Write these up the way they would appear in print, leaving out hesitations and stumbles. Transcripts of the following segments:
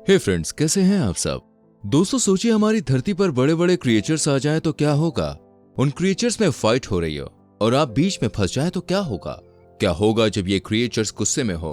हे friends, कैसे हैं आप सब। दोस्तों, सोचिए हमारी धरती पर बड़े बड़े क्रिएचर्स आ जाएं तो क्या होगा। उन क्रिएचर्स में फाइट हो रही हो और आप बीच में फंस जाए तो क्या होगा। क्या होगा जब ये क्रिएचर्स गुस्से में हो।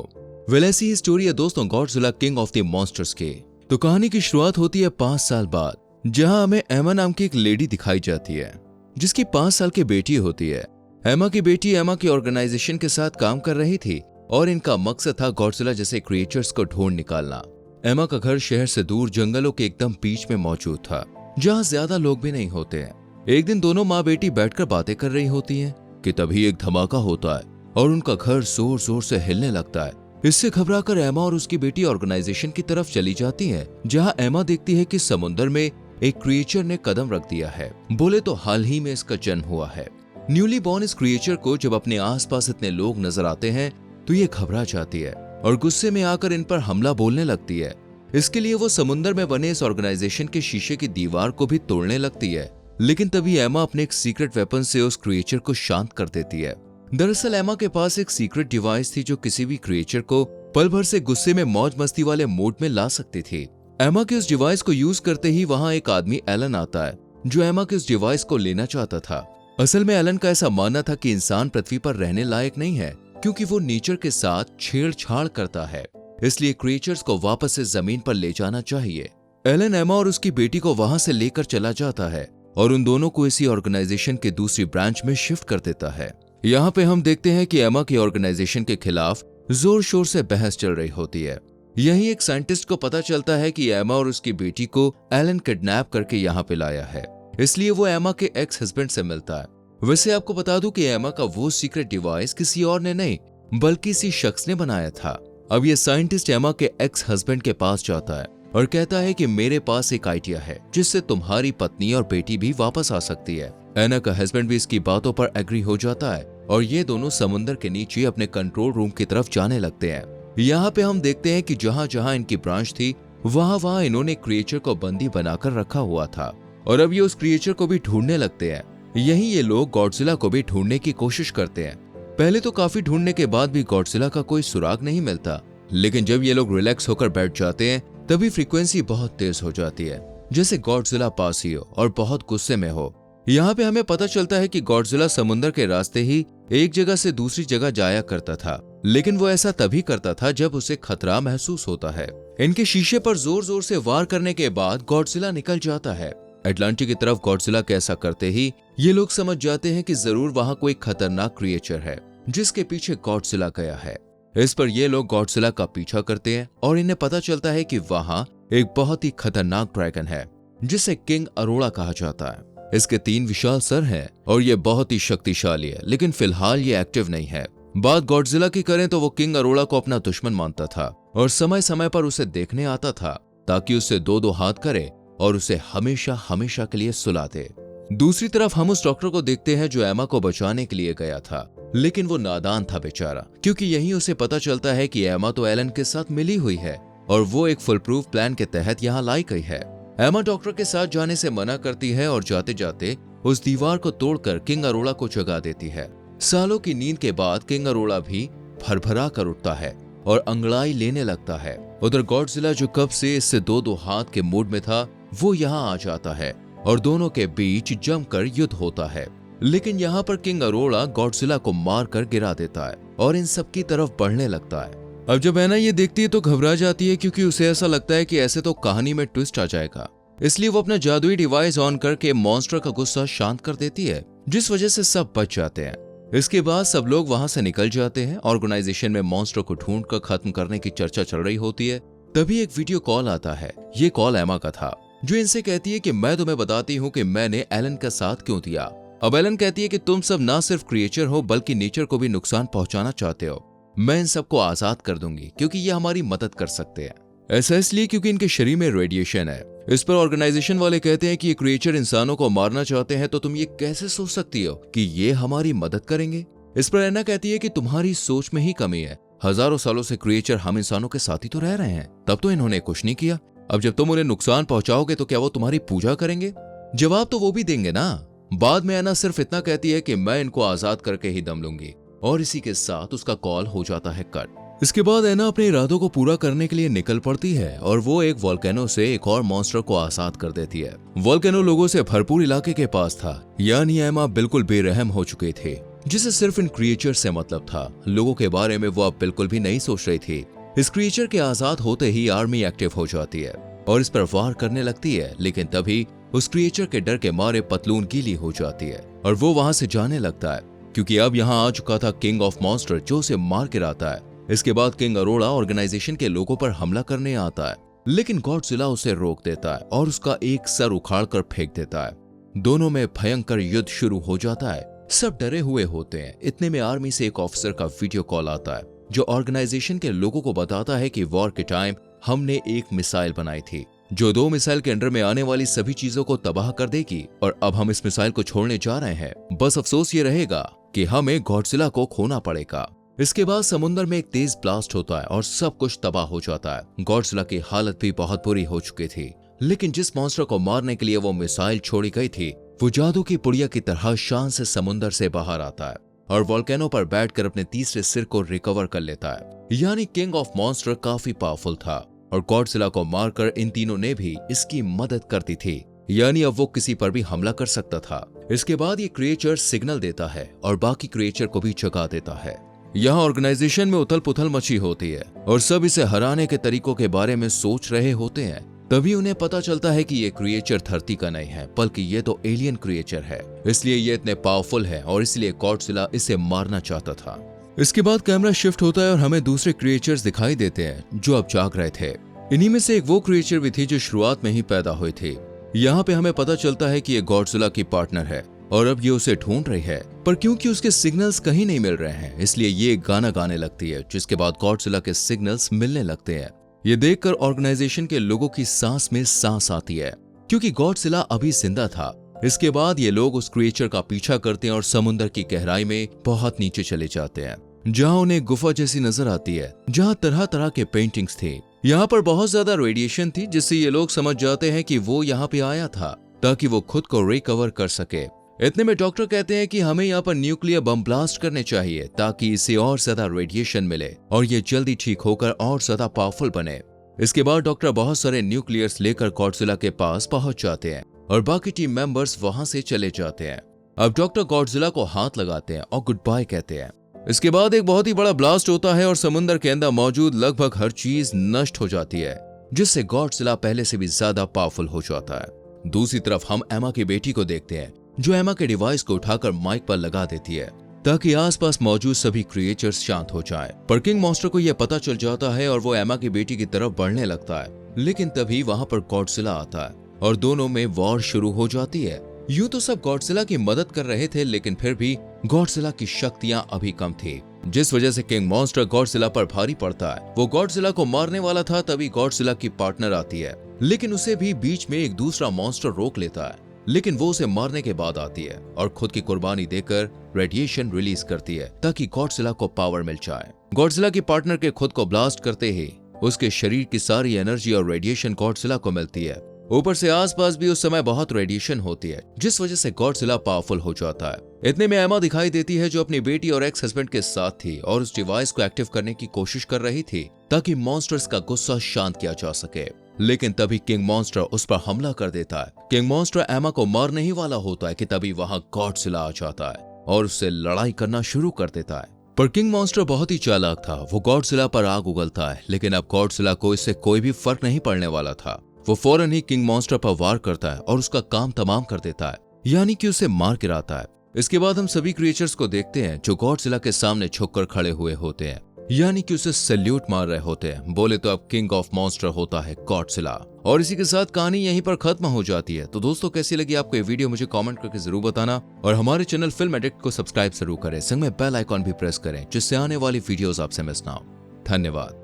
वेल, ऐसी ही स्टोरी है दोस्तों Godzilla king of the monsters की। तो कहानी की शुरुआत होती है 5 साल बाद, जहां हमें एमा नाम की एक लेडी दिखाई जाती है जिसकी 5 साल की बेटी होती है। एमा की बेटी एमा की ऑर्गेनाइजेशन के साथ काम कर रही थी और इनका मकसद था गॉडजिला जैसे क्रिएचर्स को ढूंढ निकालना। एमा का घर शहर से दूर जंगलों के एकदम बीच में मौजूद था, जहां ज्यादा लोग भी नहीं होते हैं। एक दिन दोनों माँ बेटी बैठकर बातें कर रही होती हैं कि तभी एक धमाका होता है और उनका घर जोर जोर से हिलने लगता है। इससे घबराकर एमा और उसकी बेटी ऑर्गेनाइजेशन की तरफ चली जाती हैं, जहां एमा देखती है कि समुद्र में एक क्रिएचर ने कदम रख दिया है। बोले तो हाल ही में इसका जन्म हुआ है। न्यूली बॉर्न इस क्रिएचर को जब अपने आसपास इतने लोग नजर आते हैं तो ये घबरा जाती है और गुस्से में आकर इन पर हमला बोलने लगती है। इसके लिए वो समुद्र में बने इस ऑर्गेनाइजेशन के शीशे की दीवार को भी तोड़ने लगती है। लेकिन तभी एमा अपने एक सीक्रेट वेपन से उस क्रिएचर को शांत कर देती है। दरअसल एमा के पास एक सीक्रेट डिवाइस थी जो किसी भी क्रिएचर को पल भर से गुस्से में मौज मस्ती वाले मूड में ला सकती थी। एमा के उस डिवाइस को यूज करते ही वहां एक आदमी एलन आता है जो एमा के उस डिवाइस को लेना चाहता था। असल में एलन का ऐसा मानना था कि इंसान पृथ्वी पर रहने लायक नहीं है क्योंकि वो नेचर के साथ छेड़छाड़ करता है, इसलिए क्रिएचर्स को वापस से जमीन पर ले जाना चाहिए। एलन एमा और उसकी बेटी को वहां से लेकर चला जाता है और उन दोनों को इसी ऑर्गेनाइजेशन के दूसरी ब्रांच में शिफ्ट कर देता है। यहाँ पे हम देखते हैं कि एमा की ऑर्गेनाइजेशन के खिलाफ जोर शोर से बहस चल रही होती है। यही एक साइंटिस्ट को पता चलता है कि एमा और उसकी बेटी को एलन किडनैप करके यहाँ पे लाया है, इसलिए वो एमा के एक्स हस्बैंड से मिलता है। वैसे आपको बता दूं कि एमा का वो सीक्रेट डिवाइस किसी और ने नहीं बल्कि इसी शख्स ने बनाया था। अब ये साइंटिस्ट एमा के एक्स हस्बैंड के पास जाता है और कहता है कि मेरे पास एक आइडिया है जिससे तुम्हारी पत्नी और बेटी भी वापस आ सकती है। एना का हस्बैंड भी इसकी बातों पर एग्री हो जाता है और ये दोनों समुद्र के नीचे अपने कंट्रोल रूम की तरफ जाने लगते हैं। यहाँ पे हम देखते हैं कि जहाँ जहाँ इनकी ब्रांच थी वहाँ इन्होंने क्रिएचर को बंदी बनाकर रखा हुआ था और अब ये उस क्रिएचर को भी ढूंढने लगते हैं। यही ये लोग गॉडजिला को भी ढूंढने की कोशिश करते हैं। पहले तो काफी ढूंढने के बाद भी गॉडजिला का कोई सुराग नहीं मिलता, लेकिन जब ये लोग रिलैक्स होकर बैठ जाते हैं तभी फ्रीक्वेंसी बहुत तेज हो जाती है, जैसे गॉडजिला पास ही हो और बहुत गुस्से में हो। यहाँ पे हमें पता चलता है कि गॉडजिला समुद्र के रास्ते ही एक जगह से दूसरी जगह जाया करता था, लेकिन वो ऐसा तभी करता था जब उसे खतरा महसूस होता है। इनके शीशे पर जोर जोर से वार करने के बाद गॉडजिला निकल जाता है। अटलांटिक की तरफ गॉडजिला के ऐसा करते ही ये लोग समझ जाते हैं कि जरूर वहां कोई खतरनाक क्रिएचर है जिसके पीछे गॉडजिला गया है। इस पर ये लोग गॉडजिला का पीछा करते हैं और इन्हें पता चलता है कि वहां एक बहुत ही खतरनाक ड्रैगन है जिसे किंग अरोड़ा कहा जाता है। इसके 3 विशाल सर हैं और ये बहुत ही शक्तिशाली है, लेकिन फिलहाल ये एक्टिव नहीं है। बात गॉडजिला की करें तो वो किंग अरोड़ा को अपना दुश्मन मानता था और समय समय पर उसे देखने आता था ताकि उससे 2-2 हाथ करे और उसे हमेशा हमेशा के लिए सुला दे। दूसरी तरफ हम उस डॉक्टर को देखते हैं जो एमा को बचाने के लिए गया था, लेकिन वो नादान था बेचारा, क्योंकि यहीं उसे पता चलता है कि एमा तो एलन के साथ मिली हुई है और वो एक फुल प्रूफ प्लान के तहत यहाँ लाई गई है। एमा डॉक्टर के साथ जाने से मना करती है और जाते जाते उस दीवार को तोड़कर किंग अरोड़ा को जगा देती है। सालों की नींद के बाद किंग अरोड़ा भी भरभरा कर उठता है और अंगड़ाई लेने लगता है। उधर गॉडजिला जो कब से इससे 2-2 हाथ के मूड में था वो यहाँ आ जाता है और दोनों के बीच जमकर युद्ध होता है। लेकिन यहाँ पर किंग अरोड़ा गॉडजिला को मारकर गिरा देता है और इन सब की तरफ बढ़ने लगता है। अब जब एना ये देखती है तो घबरा जाती है, क्योंकि उसे ऐसा लगता है कि ऐसे तो कहानी में ट्विस्ट आ जाएगा। इसलिए वो अपना जादुई डिवाइस ऑन करके मॉन्स्टर का गुस्सा शांत कर देती है, जिस वजह से सब बच जाते हैं। इसके बाद सब लोग वहां से निकल जाते हैं। ऑर्गेनाइजेशन में मॉन्स्टर को ढूंढकर खत्म करने की चर्चा चल रही होती है। तभी एक वीडियो कॉल आता है। ये कॉल एमा का था, जो इनसे कहती है कि मैं तुम्हें बताती हूँ कि मैंने एलन का साथ क्यों दिया। अब एलन कहती है कि तुम सब ना सिर्फ क्रिएचर हो बल्कि नेचर को भी नुकसान पहुंचाना चाहते हो। मैं इन सबको आजाद कर दूंगी क्योंकि ये हमारी मदद कर सकते हैं। ऐसा इसलिए क्योंकि इनके शरीर में रेडिएशन है। इस पर ऑर्गेनाइजेशन वाले कहते हैं कि ये क्रिएचर इंसानों को मारना चाहते हैं, तो तुम ये कैसे सोच सकती हो कि ये हमारी मदद करेंगे। इस पर एना कहती है कि तुम्हारी सोच में ही कमी है। हजारों सालों से क्रिएचर हम इंसानों के साथ ही तो रह रहे हैं, तब तो इन्होंने कुछ नहीं किया। अब जब तुम उन्हें नुकसान पहुंचाओगे तो क्या वो तुम्हारी पूजा करेंगे? जवाब तो वो भी देंगे ना। बाद में एना सिर्फ इतना कहती है कि मैं इनको आजाद करके ही दम लूंगी और इसी के साथ उसका कॉल हो जाता है कट। इसके बाद एना अपने इरादों को पूरा करने के लिए निकल पड़ती है और वो एक वोल्केनो से एक और मॉन्स्टर को आजाद कर देती है। वोल्केनो लोगों से भरपूर इलाके के पास था, यानी एमा बिल्कुल बेरहम हो चुके थे, जिसे सिर्फ इन क्रिएचर से मतलब था। लोगों के बारे में वो अब बिल्कुल भी नहीं सोच रही थी। इस क्रिएचर के आजाद होते ही आर्मी एक्टिव हो जाती है और इस पर वार करने लगती है, लेकिन तभी उस क्रिएचर के डर के मारे पतलून गीली हो जाती है और वो वहां से जाने लगता है, क्योंकि अब यहाँ आ चुका था किंग ऑफ मॉन्स्टर जो उसे मार गिराता है। इसके बाद किंग अरोड़ा ऑर्गेनाइजेशन के लोगों पर हमला करने आता है, लेकिन गॉडजिला उसे रोक देता है और उसका एक सर उखाड़ कर फेंक देता है। दोनों में भयंकर युद्ध शुरू हो जाता है। सब डरे हुए होते हैं। इतने में आर्मी से एक ऑफिसर का वीडियो कॉल आता है जो ऑर्गेनाइजेशन के लोगों को बताता है कि वॉर के टाइम हमने एक मिसाइल बनाई थी जो 2 मिसाइल के अंडर में आने वाली सभी चीजों को तबाह कर देगी, और अब हम इस मिसाइल को छोड़ने जा रहे हैं। बस अफसोस ये रहेगा कि हमें गॉडजिला को खोना पड़ेगा। इसके बाद समुद्र में एक तेज ब्लास्ट होता है और सब कुछ तबाह हो जाता है। गॉडजिला की हालत भी बहुत बुरी हो चुकी थी, लेकिन जिस मॉन्स्टर को मारने के लिए वो मिसाइल छोड़ी गई थी वो जादू की पुड़िया की तरह शान से समुद्र से बाहर आता है और वोल्केनो पर बैठकर अपने तीसरे सिर को रिकवर कर लेता है। यानी किंग ऑफ मॉन्स्टर काफी पावरफुल था और गॉडजिला को मारकर इन तीनों ने भी इसकी मदद कर दी थी, यानी अब वो किसी पर भी हमला कर सकता था। इसके बाद ये क्रिएचर सिग्नल देता है और बाकी क्रिएचर को भी जगा देता है। यहाँ ऑर्गेनाइजेशन में उथल पुथल मची होती है और सब इसे हराने के तरीकों के बारे में सोच रहे होते हैं। तभी उन्हें पता चलता है कि ये क्रिएचर धरती का नहीं है, बल्कि ये तो एलियन क्रिएचर है, इसलिए ये इतने पावरफुल है और इसलिए गॉडजिला इसे मारना चाहता था। इसके बाद कैमरा शिफ्ट होता है और हमें दूसरे क्रिएचर्स दिखाई देते हैं जो अब जाग रहे थे। इन्हीं में से एक वो क्रिएचर भी थी जो शुरुआत में ही पैदा हुई थी। यहाँ पे हमें पता चलता है कि ये गॉडजिला की पार्टनर है और अब ये उसे ढूंढ रही है, पर क्योंकि उसके सिग्नल्स कहीं नहीं मिल रहे हैं इसलिए ये गाना गाने लगती है, जिसके बाद गॉडजिला के सिग्नल्स मिलने लगते हैं। ये देखकर ऑर्गेनाइजेशन के लोगों की सांस में सांस आती है, क्योंकि गॉडजिला अभी जिंदा था। इसके बाद ये लोग उस क्रिएचर का पीछा करते हैं और समुद्र की गहराई में बहुत नीचे चले जाते हैं, जहाँ उन्हें गुफा जैसी नजर आती है, जहाँ तरह तरह के पेंटिंग्स थे। यहाँ पर बहुत ज्यादा रेडिएशन थी, जिससे ये लोग समझ जाते हैं कि वो यहाँ पे आया था ताकि वो खुद को रिकवर कर सके। इतने में डॉक्टर कहते हैं कि हमें यहाँ पर न्यूक्लियर बम ब्लास्ट करने चाहिए ताकि इसे और ज्यादा रेडिएशन मिले और ये जल्दी ठीक होकर और ज्यादा पावरफुल बने। इसके बाद डॉक्टर बहुत सारे न्यूक्लियर्स लेकर गॉडजिला के पास पहुंच जाते हैं और बाकी टीम मेंबर्स वहां से चले जाते हैं। अब डॉक्टर गॉडजिला को हाथ लगाते हैं और गुड बाय कहते हैं। इसके बाद एक बहुत ही बड़ा ब्लास्ट होता है और समुद्र के अंदर मौजूद लगभग हर चीज नष्ट हो जाती है, जिससे गॉडजिला पहले से भी ज्यादा पावरफुल हो जाता है। दूसरी तरफ हम एमा की बेटी को देखते हैं जो एमा के डिवाइस को उठाकर माइक पर लगा देती है ताकि आसपास मौजूद सभी क्रिएचर्स शांत हो जाएं। पर किंग मॉन्स्टर को यह पता चल जाता है और वो एमा की बेटी की तरफ बढ़ने लगता है, लेकिन तभी वहां पर गॉडजिला आता है और दोनों में वॉर शुरू हो जाती है। यूं तो सब गॉडजिला की मदद कर रहे थे, लेकिन फिर भी गॉडजिला की शक्तियां अभी कम थी, जिस वजह से किंग मॉन्स्टर गॉडजिला पर भारी पड़ता है। वो गॉडजिला को मारने वाला था, तभी गॉडजिला की पार्टनर आती है, लेकिन उसे भी बीच में एक दूसरा मॉन्स्टर रोक लेता है, लेकिन वो उसे मारने के बाद आती है और खुद की कुर्बानी देकर रेडिएशन रिलीज करती है ताकि गॉडजिला को पावर मिल जाए। गॉडजिला की पार्टनर के खुद को ब्लास्ट करते ही उसके शरीर की सारी एनर्जी और रेडिएशन गॉडजिला को मिलती है। ऊपर से आसपास भी उस समय बहुत रेडिएशन होती है, जिस वजह से गॉडजिला पावरफुल हो जाता है। इतने में एमा दिखाई देती है जो अपनी बेटी और एक्स हस्बैंड के साथ थी और उस डिवाइस को एक्टिव करने की कोशिश कर रही थी ताकि मॉन्स्टर्स का गुस्सा शांत किया जा सके। लेकिन तभी किंग मॉन्स्टर उस पर हमला कर देता है। किंग मॉन्स्टर एमा को मारने ही वाला होता है कि तभी वहां गॉडजिला आ जाता है और उससे लड़ाई करना शुरू कर देता है। पर किंग मॉन्स्टर बहुत ही चालाक था। वो गॉडजिला पर आग उगलता है, लेकिन अब गॉडजिला को इससे कोई भी फर्क नहीं पड़ने वाला था। वो फौरन ही किंग मॉन्स्टर पर वार करता है और उसका काम तमाम कर देता है, यानी कि उसे मार गिराता है। इसके बाद हम सभी क्रिएचर्स को देखते हैं जो गॉडजिला के सामने झुककर खड़े हुए होते हैं, यानी कि उसे सैल्यूट मार रहे होते हैं। बोले तो अब किंग ऑफ मॉन्स्टर होता है गॉडजिला। और इसी के साथ कहानी यहीं पर खत्म हो जाती है। तो दोस्तों, कैसी लगी आपको ये वीडियो मुझे कमेंट करके जरूर बताना और हमारे चैनल फिल्म एडिक्ट को सब्सक्राइब जरूर करें। संग में बेल आइकॉन भी प्रेस करें जिससे आने वाली वीडियोस आपसे मिस ना हो। धन्यवाद।